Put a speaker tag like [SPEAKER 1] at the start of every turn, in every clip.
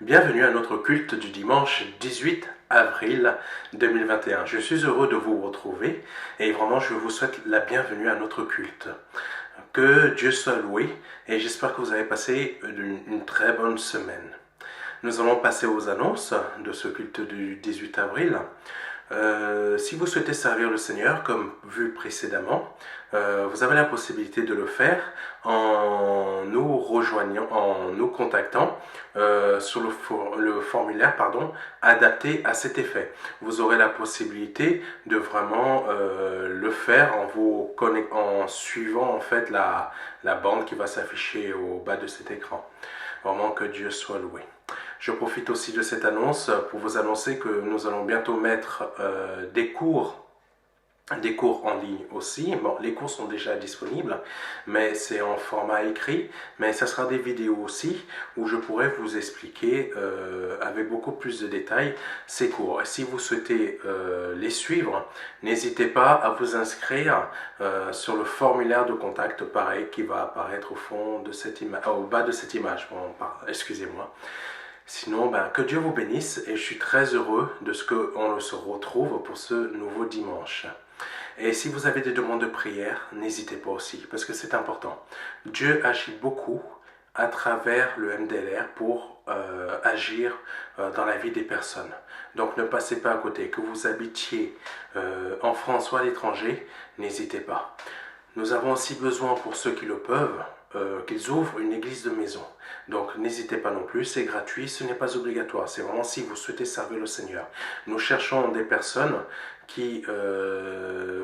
[SPEAKER 1] Bienvenue à notre culte du dimanche 18 avril 2021. Je suis heureux de vous retrouver et vraiment je vous souhaite la bienvenue à notre culte. Que Dieu soit loué et j'espère que vous avez passé une très bonne semaine. Nous allons passer aux annonces de ce culte du 18 avril. Si vous souhaitez servir le Seigneur, comme vu précédemment, vous avez la possibilité de le faire en nous rejoignant, en nous contactant sur le formulaire adapté à cet effet. Vous aurez la possibilité de vraiment le faire en suivant en fait la bande qui va s'afficher au bas de cet écran. Vraiment que Dieu soit loué. Je profite aussi de cette annonce pour vous annoncer que nous allons bientôt mettre des cours en ligne aussi. Bon, les cours sont déjà disponibles, mais c'est en format écrit. Mais ça sera des vidéos aussi où je pourrai vous expliquer avec beaucoup plus de détails ces cours. Et si vous souhaitez les suivre, n'hésitez pas à vous inscrire sur le formulaire de contact, pareil, qui va apparaître au fond de cette image, au bas de cette image. Bon, excusez-moi. Sinon, que Dieu vous bénisse et je suis très heureux de ce qu'on se retrouve pour ce nouveau dimanche. Et si vous avez des demandes de prière, n'hésitez pas aussi, parce que c'est important. Dieu agit beaucoup à travers le MDLR pour agir dans la vie des personnes. Donc ne passez pas à côté. Que vous habitiez en France ou à l'étranger, n'hésitez pas. Nous avons aussi besoin, pour ceux qui le peuvent, qu'ils ouvrent une église de maison. Donc n'hésitez pas non plus, c'est gratuit, ce n'est pas obligatoire. C'est vraiment si vous souhaitez servir le Seigneur. Nous cherchons des personnes qui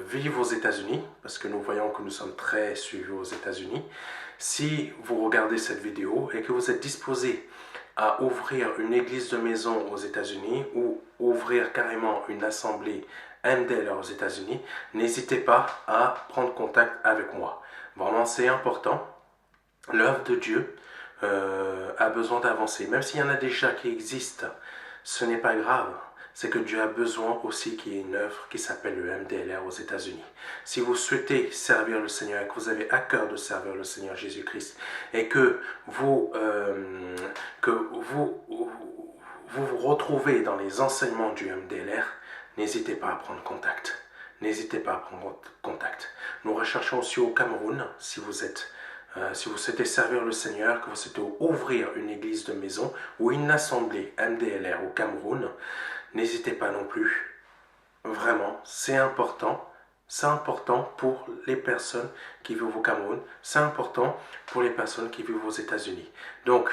[SPEAKER 1] vivent aux États-Unis, parce que nous voyons que nous sommes très suivis aux États-Unis. Si vous regardez cette vidéo et que vous êtes disposé à ouvrir une église de maison aux États-Unis ou ouvrir carrément une assemblée MDLR aux États-Unis, n'hésitez pas à prendre contact avec moi. Vraiment, c'est important. L'œuvre de Dieu a besoin d'avancer. Même s'il y en a déjà qui existent, ce n'est pas grave. C'est que Dieu a besoin aussi qu'il y ait une œuvre qui s'appelle le MDLR aux États-Unis. Si vous souhaitez servir le Seigneur et que vous avez à cœur de servir le Seigneur Jésus-Christ et que vous vous retrouvez dans les enseignements du MDLR, n'hésitez pas à prendre contact. N'hésitez pas à prendre contact. Nous recherchons aussi au Cameroun, si vous souhaitez servir le Seigneur, que vous souhaitez ouvrir une église de maison ou une assemblée MDLR au Cameroun, n'hésitez pas non plus. Vraiment, c'est important. C'est important pour les personnes qui vivent au Cameroun. C'est important pour les personnes qui vivent aux États-Unis. Donc,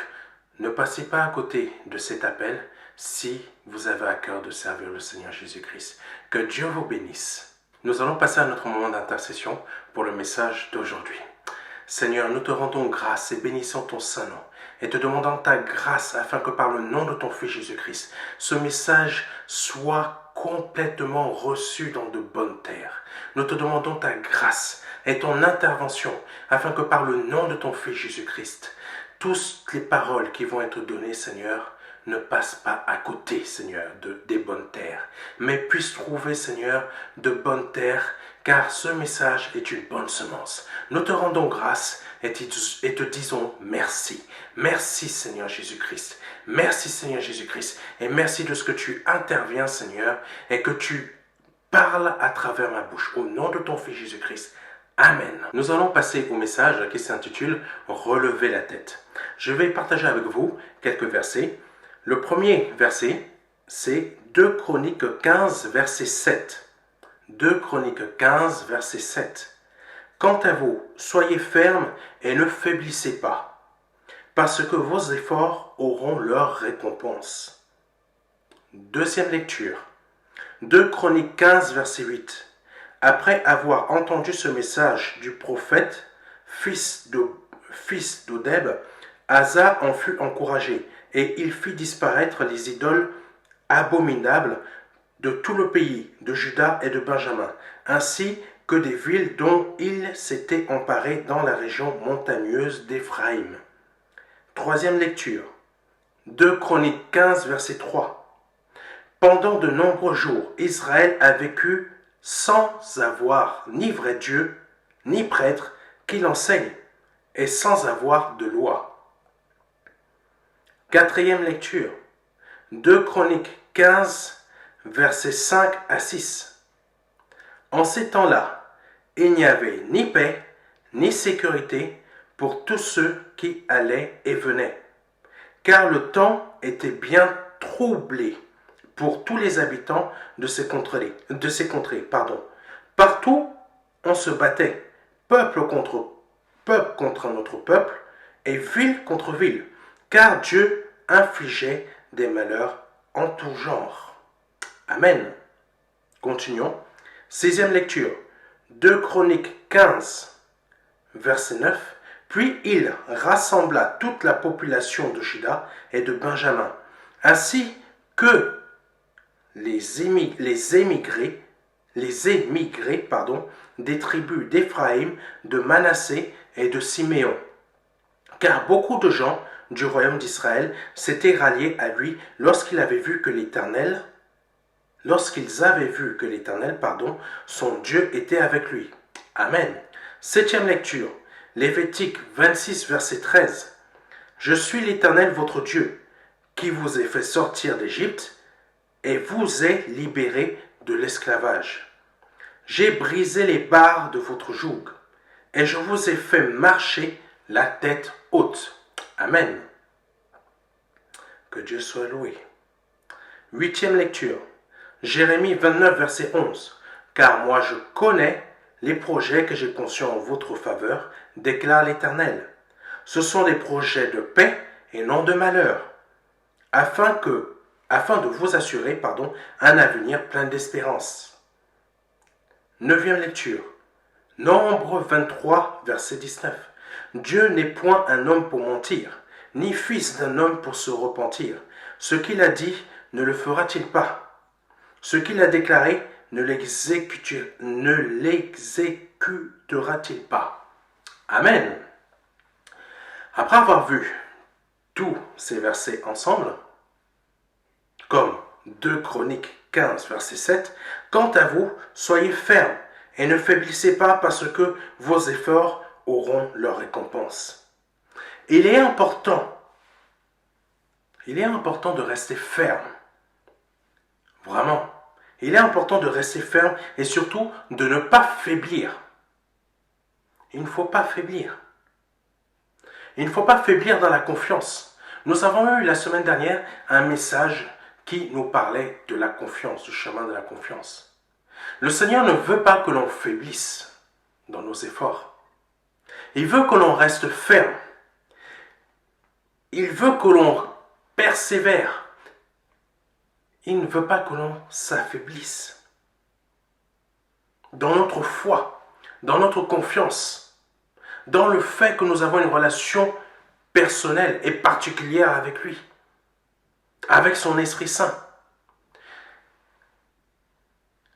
[SPEAKER 1] ne passez pas à côté de cet appel si vous avez à cœur de servir le Seigneur Jésus-Christ. Que Dieu vous bénisse. Nous allons passer à notre moment d'intercession pour le message d'aujourd'hui. Seigneur, nous te rendons grâce et bénissons ton saint nom et te demandons ta grâce afin que par le nom de ton Fils Jésus-Christ, ce message soit complètement reçu dans de bonnes terres. Nous te demandons ta grâce et ton intervention afin que par le nom de ton Fils Jésus-Christ, toutes les paroles qui vont être données, Seigneur, ne passent pas à côté, Seigneur, des bonnes terres, mais puissent trouver, Seigneur, de bonnes terres, car ce message est une bonne semence. Nous te rendons grâce et te disons merci. Merci, Seigneur Jésus-Christ. Merci, Seigneur Jésus-Christ. Et merci de ce que tu interviens, Seigneur, et que tu parles à travers ma bouche. Au nom de ton Fils Jésus-Christ. Amen. Nous allons passer au message qui s'intitule « Relever la tête ». Je vais partager avec vous quelques versets. Le premier verset, c'est 2 Chroniques 15, verset 7. 2 Chroniques 15, verset 7. Quant à vous, soyez fermes et ne faiblissez pas, parce que vos efforts auront leur récompense. Deuxième lecture. 2 Chroniques 15, verset 8. Après avoir entendu ce message du prophète, fils d'Odeb, Asa en fut encouragé, et il fit disparaître les idoles abominables de tout le pays, de Juda et de Benjamin, ainsi que des villes dont il s'était emparé dans la région montagneuse d'Éphraïm. Troisième lecture. 2 Chroniques 15, verset 3. Pendant de nombreux jours, Israël a vécu sans avoir ni vrai Dieu, ni prêtre qui l'enseigne, et sans avoir de loi. Quatrième lecture. 2 Chroniques 15, versets 5 à 6. En ces temps-là, il n'y avait ni paix, ni sécurité pour tous ceux qui allaient et venaient, car le temps était bien troublé pour tous les habitants de ces contrées. Partout, on se battait, peuple contre notre peuple, et ville contre ville, car Dieu infligeait des malheurs en tout genre. Amen. Continuons. 6e lecture. 2 Chroniques 15, verset 9. Puis il rassembla toute la population de Juda et de Benjamin, ainsi que les émigrés des tribus d'Éphraïm, de Manassé et de Siméon. Car beaucoup de gens du royaume d'Israël s'étaient ralliés à lui lorsqu'ils avaient vu que l'Éternel, son Dieu était avec lui. Amen. 7e lecture. Lévitique 26, verset 13. Je suis l'Éternel votre Dieu, qui vous ai fait sortir d'Égypte et vous ai libéré de l'esclavage. J'ai brisé les barres de votre joug et je vous ai fait marcher la tête haute. Amen. Que Dieu soit loué. 8e lecture. Jérémie 29, verset 11. Car moi je connais les projets que j'ai conçus en votre faveur, déclare l'Éternel. Ce sont des projets de paix et non de malheur, afin de vous assurer un avenir plein d'espérance. 9e lecture. Nombre 23, verset 19. Dieu n'est point un homme pour mentir, ni fils d'un homme pour se repentir. Ce qu'il a dit, ne le fera-t-il pas? Ce qu'il a déclaré, ne l'exécutera-t-il pas? Amen. Après avoir vu tous ces versets ensemble, comme 2 Chroniques 15, verset 7, quant à vous, soyez fermes et ne faiblissez pas parce que vos efforts auront leur récompense. Il est important de rester ferme. Vraiment. Il est important de rester ferme et surtout de ne pas faiblir. Il ne faut pas faiblir. Il ne faut pas faiblir dans la confiance. Nous avons eu la semaine dernière un message qui nous parlait de la confiance, du chemin de la confiance. Le Seigneur ne veut pas que l'on faiblisse dans nos efforts. Il veut que l'on reste ferme. Il veut que l'on persévère. Il ne veut pas que l'on s'affaiblisse. Dans notre foi, dans notre confiance, dans le fait que nous avons une relation personnelle et particulière avec lui, avec son Esprit Saint.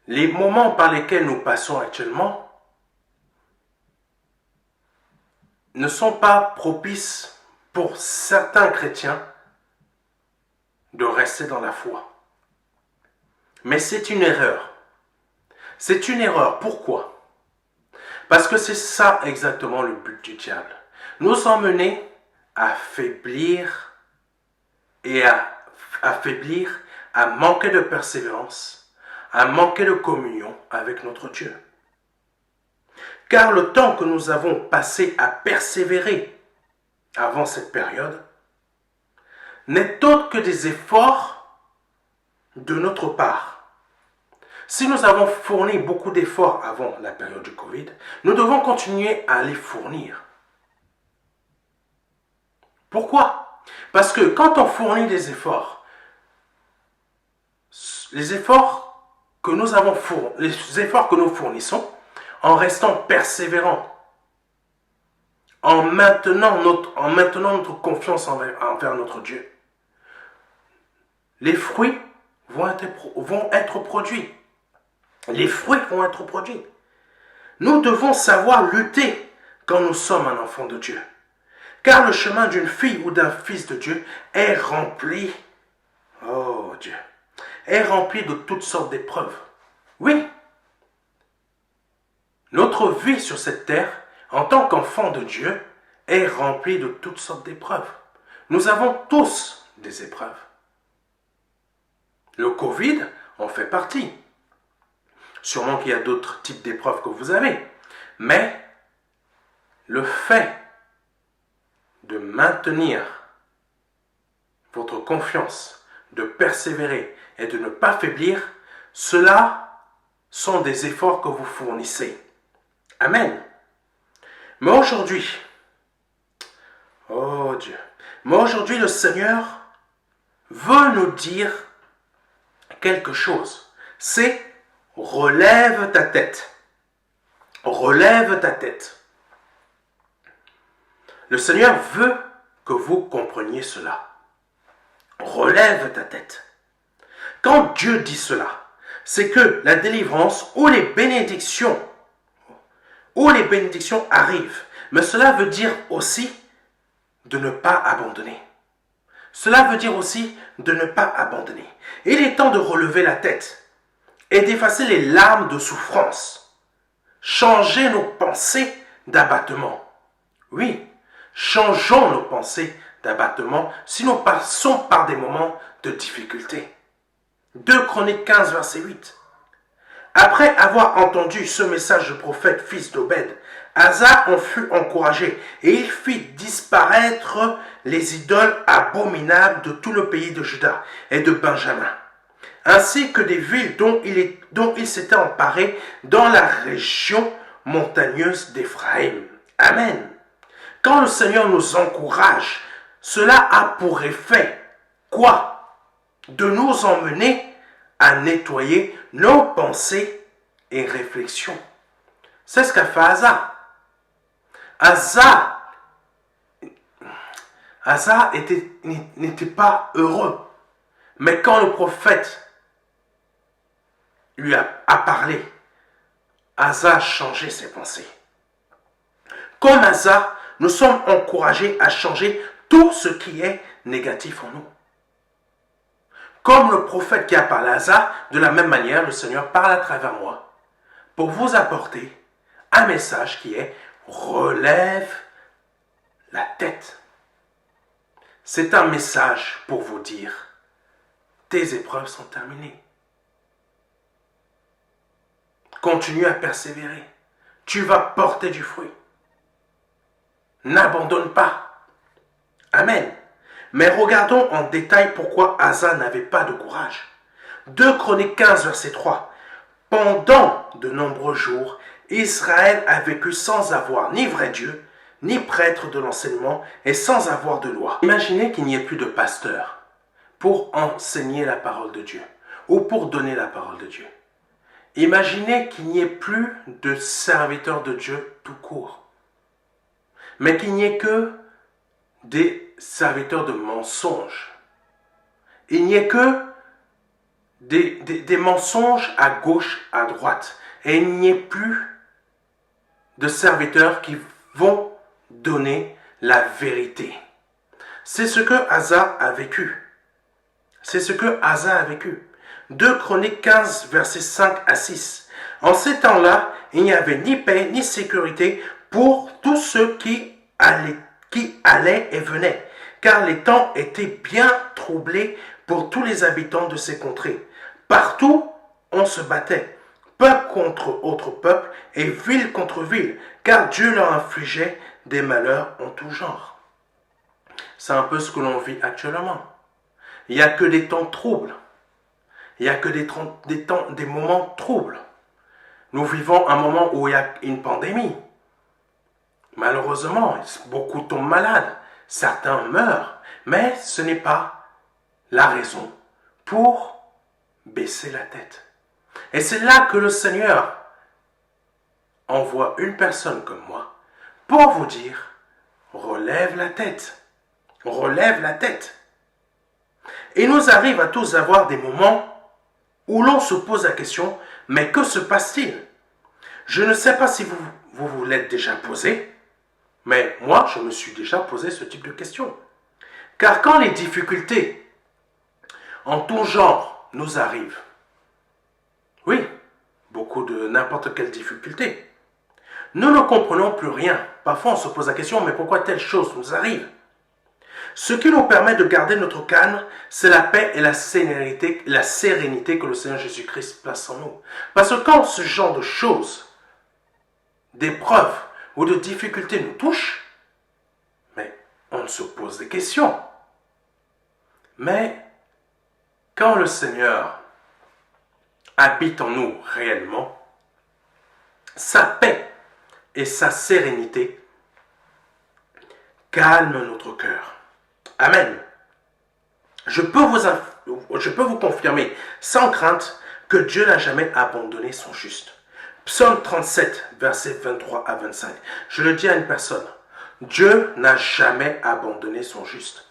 [SPEAKER 1] Les moments par lesquels nous passons actuellement ne sont pas propices pour certains chrétiens de rester dans la foi. Mais c'est une erreur. C'est une erreur. Pourquoi? Parce que c'est ça exactement le but du diable. Nous emmener à faiblir à manquer de persévérance, à manquer de communion avec notre Dieu. Car le temps que nous avons passé à persévérer avant cette période n'est autre que des efforts de notre part. Si nous avons fourni beaucoup d'efforts avant la période du Covid, nous devons continuer à les fournir. Pourquoi? Parce que quand on fournit des efforts, les efforts que nous fournissons, en restant persévérants, en maintenant notre confiance envers notre Dieu, les fruits vont être produits. Les fruits vont être produits. Nous devons savoir lutter quand nous sommes un enfant de Dieu. Car le chemin d'une fille ou d'un fils de Dieu est rempli, oh Dieu, est rempli de toutes sortes d'épreuves. Oui, notre vie sur cette terre, en tant qu'enfant de Dieu, est remplie de toutes sortes d'épreuves. Nous avons tous des épreuves. Le Covid en fait partie. Sûrement qu'il y a d'autres types d'épreuves que vous avez. Mais le fait de maintenir votre confiance, de persévérer et de ne pas faiblir, cela sont des efforts que vous fournissez. Amen. Mais aujourd'hui, oh Dieu, mais aujourd'hui le Seigneur veut nous dire quelque chose. C'est relève ta tête. Relève ta tête. Le Seigneur veut que vous compreniez cela. Relève ta tête. Quand Dieu dit cela, c'est que la délivrance ou les bénédictions arrivent. Mais cela veut dire aussi de ne pas abandonner. Cela veut dire aussi de ne pas abandonner. Il est temps de relever la tête et d'effacer les larmes de souffrance. Changer nos pensées d'abattement. Oui, changeons nos pensées d'abattement si nous passons par des moments de difficulté. 2 Chroniques 15, verset 8. Après avoir entendu ce message du prophète fils d'Obed, Asa en fut encouragé et il fit disparaître les idoles abominables de tout le pays de Juda et de Benjamin, ainsi que des villes dont il s'était emparé dans la région montagneuse d'Éphraïm. Amen. Quand le Seigneur nous encourage, cela a pour effet quoi? De nous emmener à nettoyer nos pensées et réflexions. C'est ce qu'a fait Asa. Asa n'était pas heureux. Mais quand le prophète lui a parlé, Asa a changé ses pensées. Comme Asa, nous sommes encouragés à changer tout ce qui est négatif en nous. Comme le prophète qui a parlé à Asa, de la même manière, le Seigneur parle à travers moi pour vous apporter un message qui est « relève la tête ». C'est un message pour vous dire « tes épreuves sont terminées ». Continue à persévérer. Tu vas porter du fruit. N'abandonne pas. Amen. Mais regardons en détail pourquoi Asa n'avait pas de courage. 2 Chroniques 15, verset 3. Pendant de nombreux jours, Israël a vécu sans avoir ni vrai Dieu, ni prêtre de l'enseignement, et sans avoir de loi. Imaginez qu'il n'y ait plus de pasteur pour enseigner la parole de Dieu, ou pour donner la parole de Dieu. Imaginez qu'il n'y ait plus de serviteurs de Dieu tout court, mais qu'il n'y ait que des serviteurs de mensonges. Il n'y ait que des mensonges à gauche, à droite. Et il n'y ait plus de serviteurs qui vont donner la vérité. C'est ce que Asa a vécu. C'est ce que Asa a vécu. 2 Chroniques 15, versets 5 à 6. En ces temps-là, il n'y avait ni paix ni sécurité pour tous ceux qui allaient et venaient, car les temps étaient bien troublés pour tous les habitants de ces contrées. Partout, on se battait, peuple contre autre peuple et ville contre ville, car Dieu leur infligeait des malheurs en tout genre. C'est un peu ce que l'on vit actuellement. Il n'y a que des temps troubles. Il n'y a que des moments troubles. Nous vivons un moment où il y a une pandémie. Malheureusement, beaucoup tombent malades. Certains meurent. Mais ce n'est pas la raison pour baisser la tête. Et c'est là que le Seigneur envoie une personne comme moi pour vous dire, relève la tête. Relève la tête. Il nous arrive à tous d'avoir des moments où l'on se pose la question, mais que se passe-t-il? Je ne sais pas si vous l'êtes déjà posé, mais moi, je me suis déjà posé ce type de question. Car quand les difficultés en tout genre nous arrivent, oui, beaucoup de n'importe quelle difficulté, nous ne comprenons plus rien. Parfois, on se pose la question, mais pourquoi telle chose nous arrive? Ce qui nous permet de garder notre calme, c'est la paix et la sérénité que le Seigneur Jésus-Christ place en nous. Parce que quand ce genre de choses, d'épreuves ou de difficultés nous touchent, mais on se pose des questions. Mais quand le Seigneur habite en nous réellement, sa paix et sa sérénité calment notre cœur. Amen. Je peux vous confirmer sans crainte que Dieu n'a jamais abandonné son juste. Psaume 37, versets 23 à 25. Je le dis à une personne. Dieu n'a jamais abandonné son juste.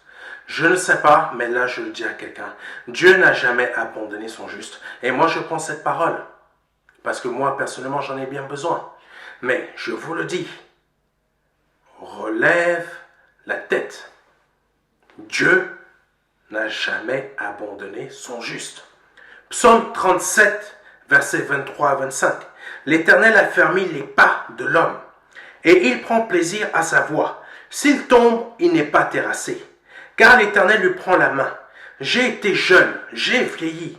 [SPEAKER 1] Je ne sais pas, mais là je le dis à quelqu'un. Dieu n'a jamais abandonné son juste. Et moi je prends cette parole. Parce que moi personnellement j'en ai bien besoin. Mais je vous le dis. Relève la tête. Dieu n'a jamais abandonné son juste. Psaume 37, versets 23 à 25. L'Éternel a fermé les pas de l'homme, et il prend plaisir à sa voix. S'il tombe, il n'est pas terrassé, car l'Éternel lui prend la main. J'ai été jeune, j'ai vieilli,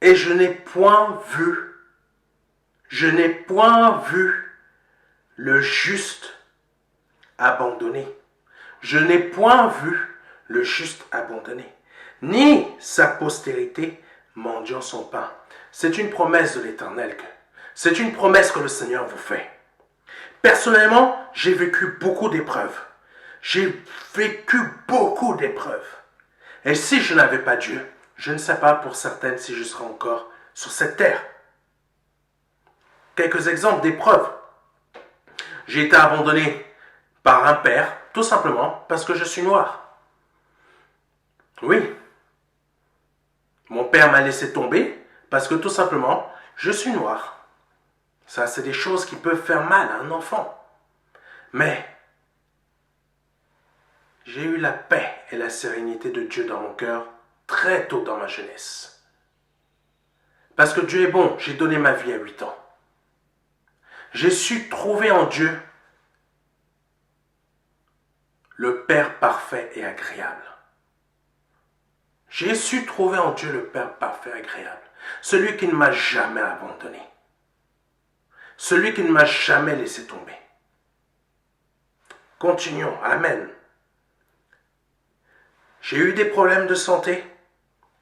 [SPEAKER 1] et je n'ai point vu le juste abandonné. Je n'ai point vu le juste abandonné, ni sa postérité mendiant son pain. C'est une promesse de l'Éternel. C'est une promesse que le Seigneur vous fait. Personnellement, j'ai vécu beaucoup d'épreuves. J'ai vécu beaucoup d'épreuves. Et si je n'avais pas Dieu, je ne sais pas pour certaines si je serais encore sur cette terre. Quelques exemples d'épreuves. J'ai été abandonné par un père, tout simplement parce que je suis noir. Oui. Mon père m'a laissé tomber parce que tout simplement, je suis noir. Ça, c'est des choses qui peuvent faire mal à un enfant. Mais j'ai eu la paix et la sérénité de Dieu dans mon cœur très tôt dans ma jeunesse. Parce que Dieu est bon, j'ai donné ma vie à 8 ans. J'ai su trouver en Dieu le Père parfait et agréable. J'ai su trouver en Dieu le Père parfait et agréable. Celui qui ne m'a jamais abandonné. Celui qui ne m'a jamais laissé tomber. Continuons. Amen. J'ai eu des problèmes de santé.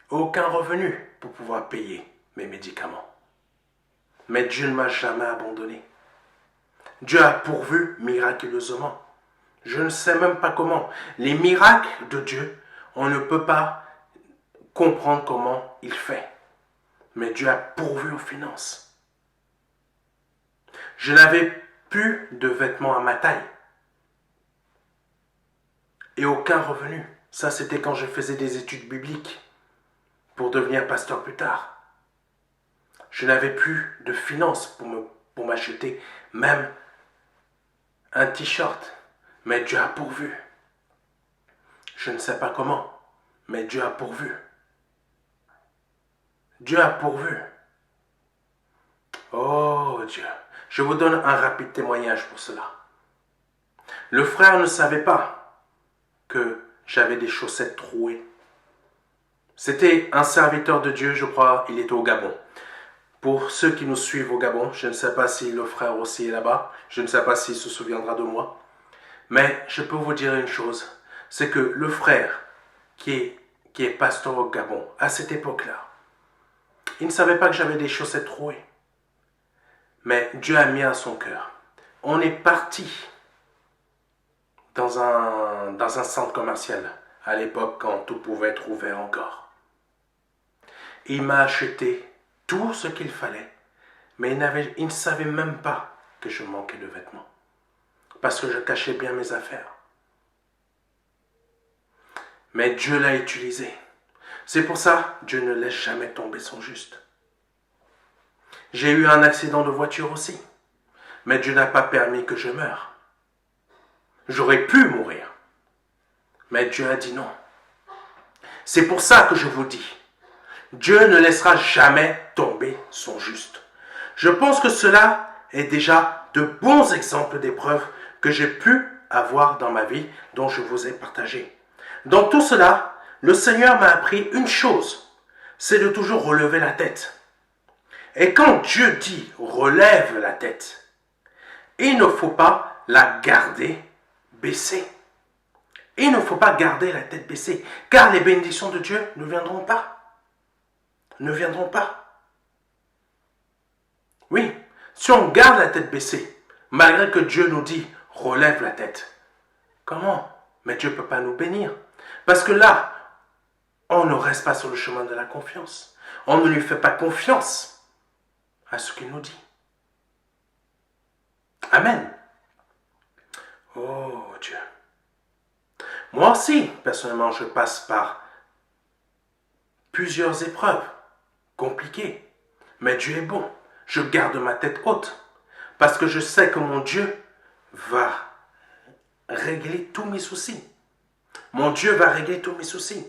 [SPEAKER 1] Aucun revenu pour pouvoir payer mes médicaments. Mais Dieu ne m'a jamais abandonné. Dieu a pourvu miraculeusement. Je ne sais même pas comment. Les miracles de Dieu, on ne peut pas comprendre comment il fait. Mais Dieu a pourvu aux finances. Je n'avais plus de vêtements à ma taille. Et aucun revenu. Ça, c'était quand je faisais des études bibliques pour devenir pasteur plus tard. Je n'avais plus de finances pour m'acheter même un t-shirt. Mais Dieu a pourvu. Je ne sais pas comment, mais Dieu a pourvu. Dieu a pourvu. Oh Dieu. Je vous donne un rapide témoignage pour cela. Le frère ne savait pas que j'avais des chaussettes trouées. C'était un serviteur de Dieu, je crois, il était au Gabon. Pour ceux qui nous suivent au Gabon, je ne sais pas si le frère aussi est là-bas, je ne sais pas s'il se souviendra de moi. Mais je peux vous dire une chose, c'est que le frère qui est pasteur au Gabon, à cette époque-là, il ne savait pas que j'avais des chaussettes trouées. Mais Dieu a mis à son cœur. On est parti dans un centre commercial, à l'époque quand tout pouvait être ouvert encore. Il m'a acheté tout ce qu'il fallait, mais il ne savait même pas que je manquais de vêtements. Parce que je cachais bien mes affaires. Mais Dieu l'a utilisé. C'est pour ça que Dieu ne laisse jamais tomber son juste. J'ai eu un accident de voiture aussi. Mais Dieu n'a pas permis que je meure. J'aurais pu mourir. Mais Dieu a dit non. C'est pour ça que je vous dis, Dieu ne laissera jamais tomber son juste. Je pense que cela est déjà de bons exemples d'épreuves que j'ai pu avoir dans ma vie dont je vous ai partagé. Dans tout cela, le Seigneur m'a appris une chose, c'est de toujours relever la tête. Et quand Dieu dit relève la tête, il ne faut pas la garder baissée. Il ne faut pas garder la tête baissée, car les bénédictions de Dieu ne viendront pas. Ne viendront pas. Oui, si on garde la tête baissée, malgré que Dieu nous dit relève la tête, comment? Mais Dieu ne peut pas nous bénir. Parce que là, on ne reste pas sur le chemin de la confiance. On ne lui fait pas confiance à ce qu'il nous dit. Amen. Oh Dieu. Moi aussi, personnellement, je passe par plusieurs épreuves compliquées. Mais Dieu est bon. Je garde ma tête haute. Parce que je sais que mon Dieu va régler tous mes soucis. Mon Dieu va régler tous mes soucis.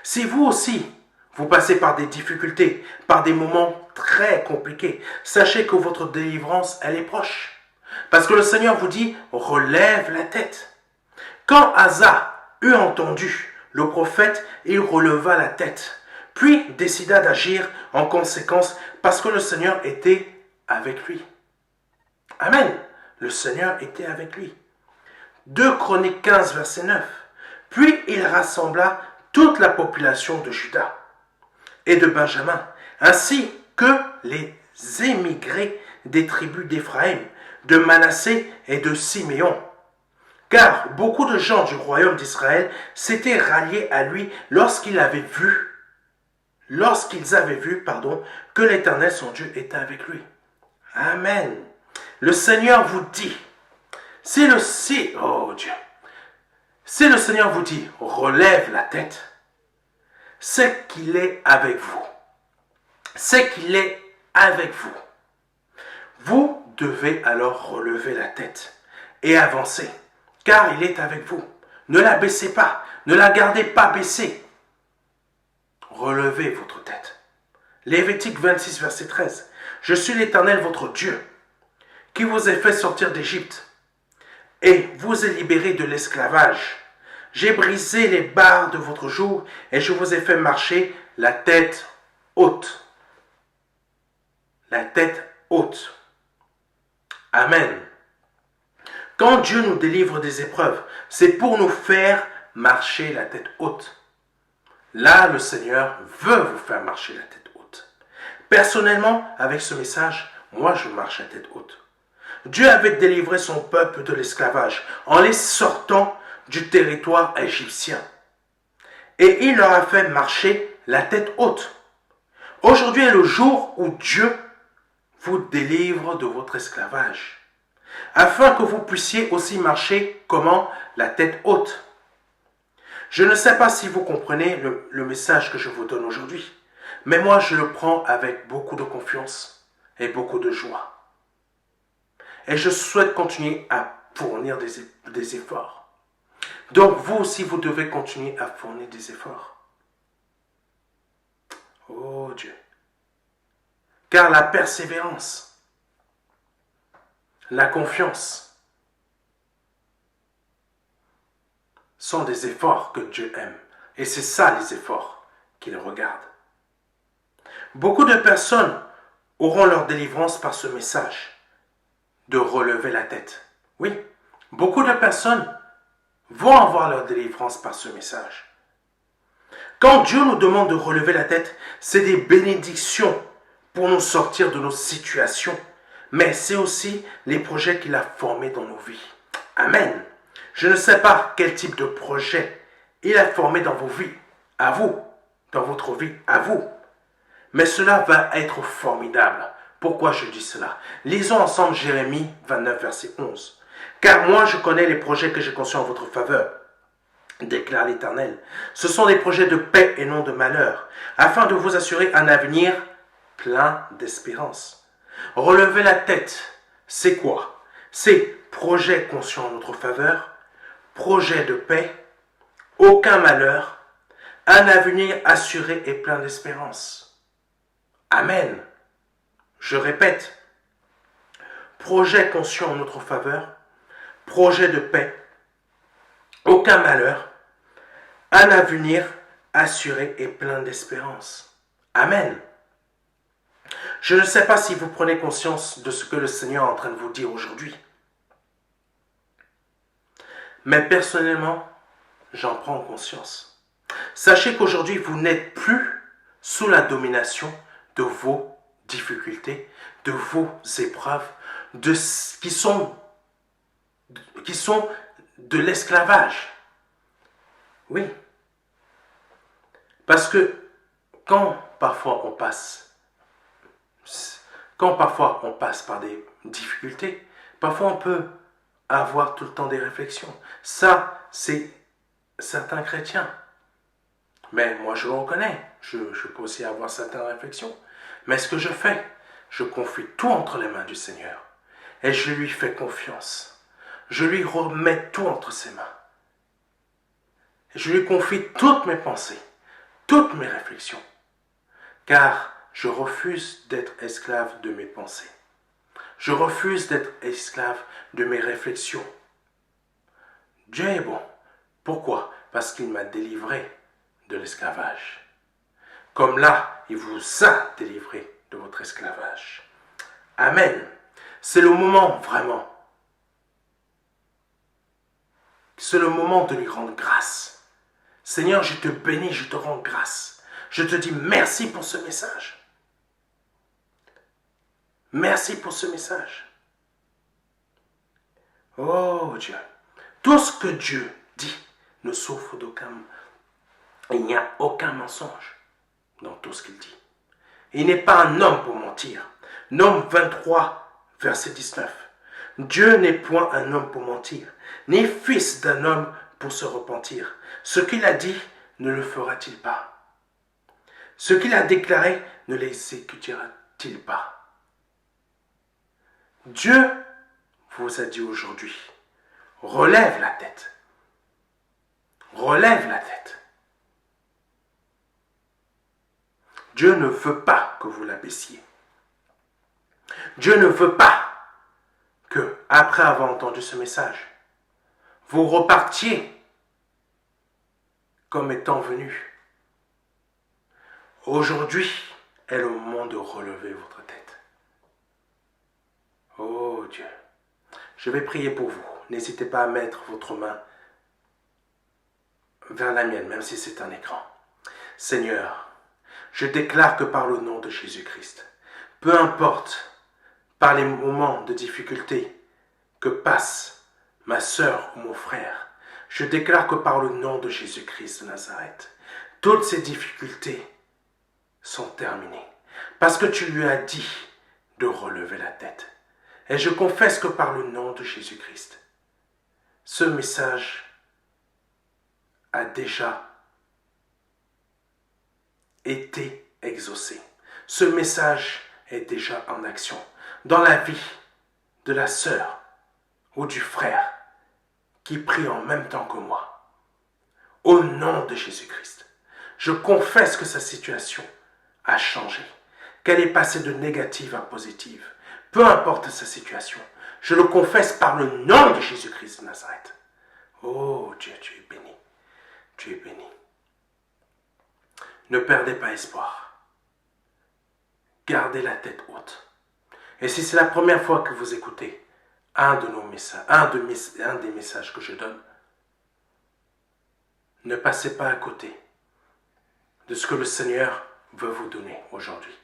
[SPEAKER 1] Si vous aussi, vous passez par des difficultés, par des moments très compliqués, sachez que votre délivrance, elle est proche. Parce que le Seigneur vous dit, relève la tête. Quand Asa eut entendu le prophète, il releva la tête, puis décida d'agir en conséquence parce que le Seigneur était avec lui. Amen. Le Seigneur était avec lui. 2 Chroniques 15, verset 9. Puis il rassembla toute la population de Juda et de Benjamin, ainsi que les émigrés des tribus d'Éphraïm, de Manassé et de Siméon. Car beaucoup de gens du royaume d'Israël s'étaient ralliés à lui lorsqu'ils avaient vu que l'Éternel son Dieu était avec lui. Amen. Le Seigneur vous dit, si le Seigneur vous dit, relève la tête, c'est qu'il est avec vous. C'est qu'il est avec vous. Vous devez alors relever la tête et avancer, car il est avec vous. Ne la baissez pas, ne la gardez pas baissée. Relevez votre tête. Lévitique 26, verset 13. Je suis l'Éternel, votre Dieu, qui vous ai fait sortir d'Égypte et vous ai libéré de l'esclavage. J'ai brisé les barres de votre joug et je vous ai fait marcher la tête haute. La tête haute. Amen. Quand Dieu nous délivre des épreuves, c'est pour nous faire marcher la tête haute. Là, le Seigneur veut vous faire marcher la tête haute. Personnellement, avec ce message, moi je marche la tête haute. Dieu avait délivré son peuple de l'esclavage en les sortant du territoire égyptien. Et il leur a fait marcher la tête haute. Aujourd'hui est le jour où Dieu vous délivre de votre esclavage, afin que vous puissiez aussi marcher comment? La tête haute. Je ne sais pas si vous comprenez le message que je vous donne aujourd'hui, mais moi je le prends avec beaucoup de confiance et beaucoup de joie. Et je souhaite continuer à fournir des efforts. Donc vous aussi, vous devez continuer à fournir des efforts. Oh Dieu. Car la persévérance, la confiance sont des efforts que Dieu aime. Et c'est ça les efforts qu'il regarde. Beaucoup de personnes auront leur délivrance par ce message de relever la tête. Oui, beaucoup de personnes vont avoir leur délivrance par ce message. Quand Dieu nous demande de relever la tête, c'est des bénédictions pour nous sortir de nos situations, mais c'est aussi les projets qu'il a formés dans nos vies. Amen. Je ne sais pas quel type de projet il a formé dans vos vies, à vous, dans votre vie, à vous. Mais cela va être formidable. Pourquoi je dis cela? Lisons ensemble Jérémie 29, verset 11. Car moi je connais les projets que j'ai conçus en votre faveur, déclare l'Éternel. Ce sont des projets de paix et non de malheur, afin de vous assurer un avenir plein d'espérance. Relever la tête, c'est quoi? C'est projet conçu en notre faveur, projet de paix, aucun malheur, un avenir assuré et plein d'espérance. Amen. Je répète, projet conçu en notre faveur, projet de paix, aucun malheur, un avenir assuré et plein d'espérance. Amen. Je ne sais pas si vous prenez conscience de ce que le Seigneur est en train de vous dire aujourd'hui. Mais personnellement, j'en prends conscience. Sachez qu'aujourd'hui, vous n'êtes plus sous la domination de vos difficultés, de vos épreuves, qui sont de l'esclavage. Oui. Parce que quand parfois on passe par des difficultés, parfois on peut avoir tout le temps des réflexions. Ça, c'est certains chrétiens. Mais moi, je le reconnais. Je peux aussi avoir certaines réflexions. Mais ce que je fais, je confie tout entre les mains du Seigneur. Et je lui fais confiance. Je lui remets tout entre ses mains. Et je lui confie toutes mes pensées, toutes mes réflexions. Car je refuse d'être esclave de mes pensées. Je refuse d'être esclave de mes réflexions. Dieu est bon. Pourquoi? Parce qu'il m'a délivré de l'esclavage. Comme là, il vous a délivré de votre esclavage. Amen. C'est le moment vraiment. C'est le moment de lui rendre grâce. Seigneur, je te bénis, je te rends grâce. Je te dis merci pour ce message. Merci pour ce message. Oh Dieu, tout ce que Dieu dit ne souffre d'aucun. Il n'y a aucun mensonge dans tout ce qu'il dit. Il n'est pas un homme pour mentir. Nom 23, verset 19. Dieu n'est point un homme pour mentir, ni fils d'un homme pour se repentir. Ce qu'il a dit, ne le fera-t-il pas? Ce qu'il a déclaré, ne l'exécutera-t-il pas? Dieu vous a dit aujourd'hui, relève la tête. Relève la tête. Dieu ne veut pas que vous l'abaissiez. Dieu ne veut pas que, après avoir entendu ce message, vous repartiez comme étant venu. Aujourd'hui est le moment de relever votre tête. Oh Dieu, je vais prier pour vous. N'hésitez pas à mettre votre main vers la mienne, même si c'est un écran. Seigneur, je déclare que par le nom de Jésus-Christ, peu importe par les moments de difficulté que passe ma sœur ou mon frère, je déclare que par le nom de Jésus-Christ de Nazareth, toutes ces difficultés sont terminées. Parce que tu lui as dit de relever la tête. Et je confesse que par le nom de Jésus-Christ, ce message a déjà été exaucé. Ce message est déjà en action dans la vie de la sœur ou du frère qui prie en même temps que moi. Au nom de Jésus-Christ, je confesse que sa situation a changé, qu'elle est passée de négative à positive. Peu importe sa situation, je le confesse par le nom de Jésus-Christ de Nazareth. Oh Dieu, tu es béni. Tu es béni. Ne perdez pas espoir. Gardez la tête haute. Et si c'est la première fois que vous écoutez un des messages que je donne, ne passez pas à côté de ce que le Seigneur veut vous donner aujourd'hui.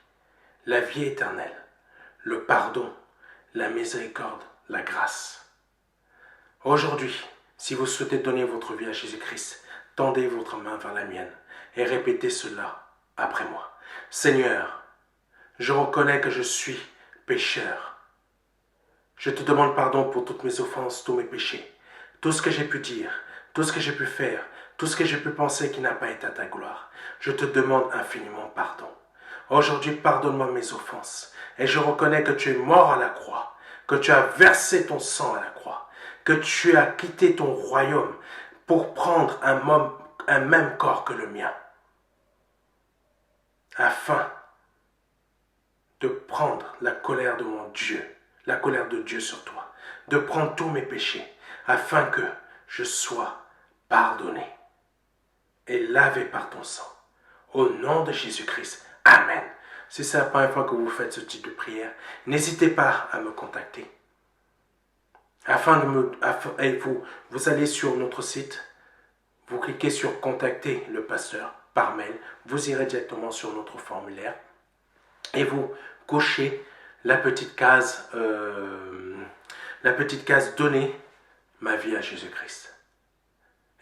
[SPEAKER 1] La vie éternelle, le pardon, la miséricorde, la grâce. Aujourd'hui, si vous souhaitez donner votre vie à Jésus-Christ, tendez votre main vers la mienne et répétez cela après moi. Seigneur, je reconnais que je suis pécheur. Je te demande pardon pour toutes mes offenses, tous mes péchés, tout ce que j'ai pu dire, tout ce que j'ai pu faire, tout ce que j'ai pu penser qui n'a pas été à ta gloire. Je te demande infiniment pardon. Aujourd'hui, pardonne-moi mes offenses. Et je reconnais que tu es mort à la croix, que tu as versé ton sang à la croix, que tu as quitté ton royaume pour prendre un même corps que le mien, afin de prendre la colère de mon Dieu, la colère de Dieu sur toi, de prendre tous mes péchés, afin que je sois pardonné. et lavé par ton sang. Au nom de Jésus-Christ. Amen. Si c'est la première fois que vous faites ce type de prière, n'hésitez pas à me contacter. Et vous allez sur notre site, vous cliquez sur contacter le pasteur par mail, vous irez directement sur notre formulaire et vous cochez la petite case donner ma vie à Jésus-Christ.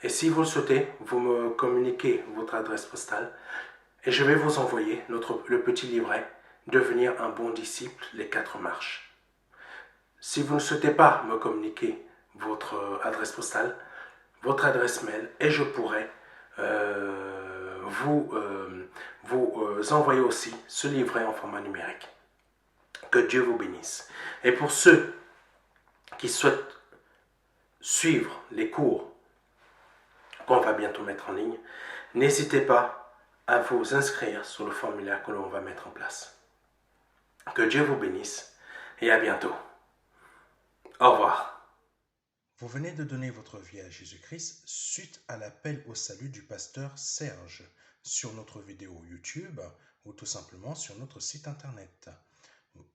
[SPEAKER 1] Et si vous le souhaitez, vous me communiquez votre adresse postale et je vais vous envoyer le petit livret Devenir un bon disciple, les 4 marches. Si vous ne souhaitez pas me communiquer votre adresse postale, votre adresse mail, et je pourrai vous envoyer aussi ce livret en format numérique. Que Dieu vous bénisse. Et pour ceux qui souhaitent suivre les cours qu'on va bientôt mettre en ligne, n'hésitez pas à vous inscrire sur le formulaire que l'on va mettre en place. Que Dieu vous bénisse et à bientôt. Au revoir. Vous venez de donner votre vie à Jésus-Christ suite à l'appel au salut du pasteur Serge sur notre vidéo YouTube ou tout simplement sur notre site internet.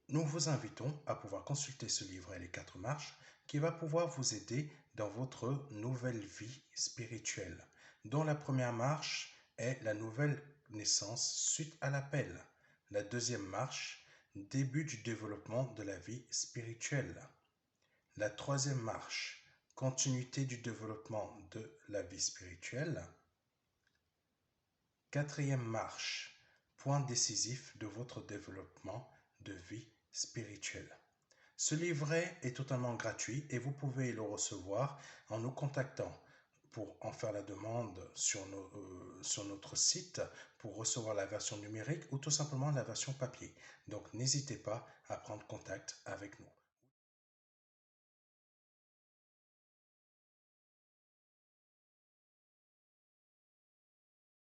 [SPEAKER 1] Nous vous invitons à pouvoir consulter ce livret Les 4 marches qui va pouvoir vous aider dans votre nouvelle vie spirituelle, dont la première marche est la nouvelle naissance suite à l'appel. La deuxième marche, début du développement de la vie spirituelle. La troisième marche, continuité du développement de la vie spirituelle. Quatrième marche, point décisif de votre développement de vie spirituelle. Ce livret est totalement gratuit et vous pouvez le recevoir en nous contactant pour en faire la demande sur notre site pour recevoir la version numérique ou tout simplement la version papier. Donc n'hésitez pas à prendre contact avec nous.